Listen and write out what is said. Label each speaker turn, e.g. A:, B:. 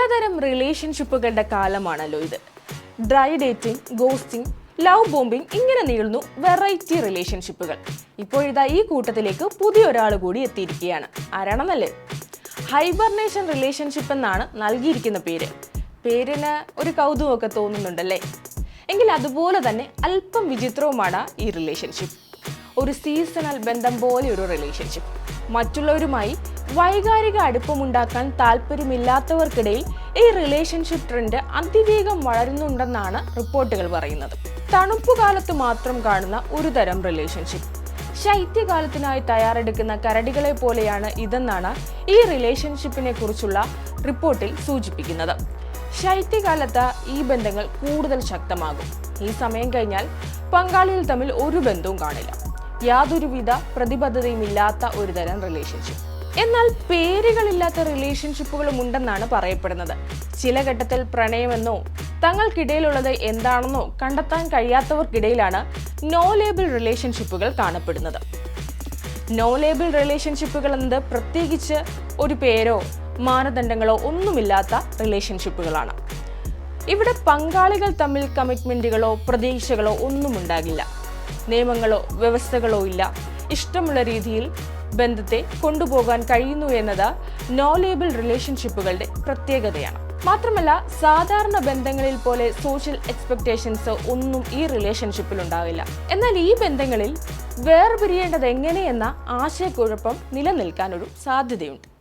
A: പലതരം റിലേഷൻഷിപ്പുകളുടെ കാലമാണല്ലോ ഇത്. Dry dating, ghosting, love bombing, ഇങ്ങനെ നീളുന്നു വെറൈറ്റി റിലേഷൻഷിപ്പുകൾ. ഇപ്പോഴിതാ ഈ കൂട്ടത്തിലേക്ക് പുതിയൊരാൾ കൂടി എത്തിയിരിക്കുകയാണ്. ആരാണെന്നല്ലേ? ഹൈബർനേഷൻ റിലേഷൻഷിപ്പ് എന്നാണ് നൽകിയിരിക്കുന്ന പേര്. പേരിന് ഒരു കൗതുകമൊക്കെ തോന്നുന്നുണ്ടല്ലേ? എങ്കിൽ അതുപോലെ തന്നെ അല്പം വിചിത്രവുമാണ് ഈ റിലേഷൻഷിപ്പ്. ഒരു സീസണൽ ബന്ധം പോലെ ഒരു റിലേഷൻഷിപ്പ്. മറ്റുള്ളവരുമായി വൈകാരിക അടുപ്പമുണ്ടാക്കാൻ താല്പര്യമില്ലാത്തവർക്കിടയിൽ ഈ റിലേഷൻഷിപ്പ് ട്രെൻഡ് അതിവേഗം വളരുന്നുണ്ടെന്നാണ് റിപ്പോർട്ടുകൾ പറയുന്നത്. തണുപ്പുകാലത്ത് മാത്രം കാണുന്ന ഒരു തരം റിലേഷൻഷിപ്പ്. ശൈത്യകാലത്തിനായി തയ്യാറെടുക്കുന്ന കരടികളെ പോലെയാണ് ഇതെന്നാണ് ഈ റിലേഷൻഷിപ്പിനെ കുറിച്ചുള്ള റിപ്പോർട്ടിൽ സൂചിപ്പിക്കുന്നത്. ശൈത്യകാലത്ത് ഈ ബന്ധങ്ങൾ കൂടുതൽ ശക്തമാകും. ഈ സമയം കഴിഞ്ഞാൽ പങ്കാളികൾ തമ്മിൽ ഒരു ബന്ധവും കാണില്ല. യാതൊരുവിധ പ്രതിബദ്ധതയും ഇല്ലാത്ത ഒരു തരം റിലേഷൻഷിപ്പ്. എന്നാൽ പേരുകളില്ലാത്ത റിലേഷൻഷിപ്പുകളും ഉണ്ടെന്നാണ് പറയപ്പെടുന്നത്. ചില ഘട്ടത്തിൽ പ്രണയമെന്നോ തങ്ങൾക്കിടയിലുള്ളത് എന്താണെന്നോ കണ്ടെത്താൻ കഴിയാത്തവർക്കിടയിലാണ് നോ ലേബിൾ റിലേഷൻഷിപ്പുകൾ കാണപ്പെടുന്നത്. നോ ലേബിൾ റിലേഷൻഷിപ്പുകൾ എന്നത് പ്രത്യേകിച്ച് ഒരു പേരോ മാനദണ്ഡങ്ങളോ ഒന്നുമില്ലാത്ത റിലേഷൻഷിപ്പുകളാണ്. ഇവിടെ പങ്കാളികൾ തമ്മിൽ കമ്മിറ്റ്മെന്റുകളോ പ്രതീക്ഷകളോ ഒന്നും ഉണ്ടാകില്ല. നിയമങ്ങളോ വ്യവസ്ഥകളോ ഇല്ല. ഇഷ്ടമുള്ള രീതിയിൽ ബന്ധത്തെ കൊണ്ടുപോകാൻ കഴിയുന്നു എന്നത് നോ ലേബിൾ റിലേഷൻഷിപ്പുകളുടെ പ്രത്യേകതയാണ്. മാത്രമല്ല, സാധാരണ ബന്ധങ്ങളിൽ പോലെ സോഷ്യൽ എക്സ്പെക്ടേഷൻസ് ഒന്നും ഈ റിലേഷൻഷിപ്പിൽ ഉണ്ടാവില്ല. എന്നാൽ ഈ ബന്ധങ്ങളിൽ വേർപിരിയേണ്ടത് എങ്ങനെയെന്ന ആശയക്കുഴപ്പം നിലനിൽക്കാനൊരു സാധ്യതയുണ്ട്.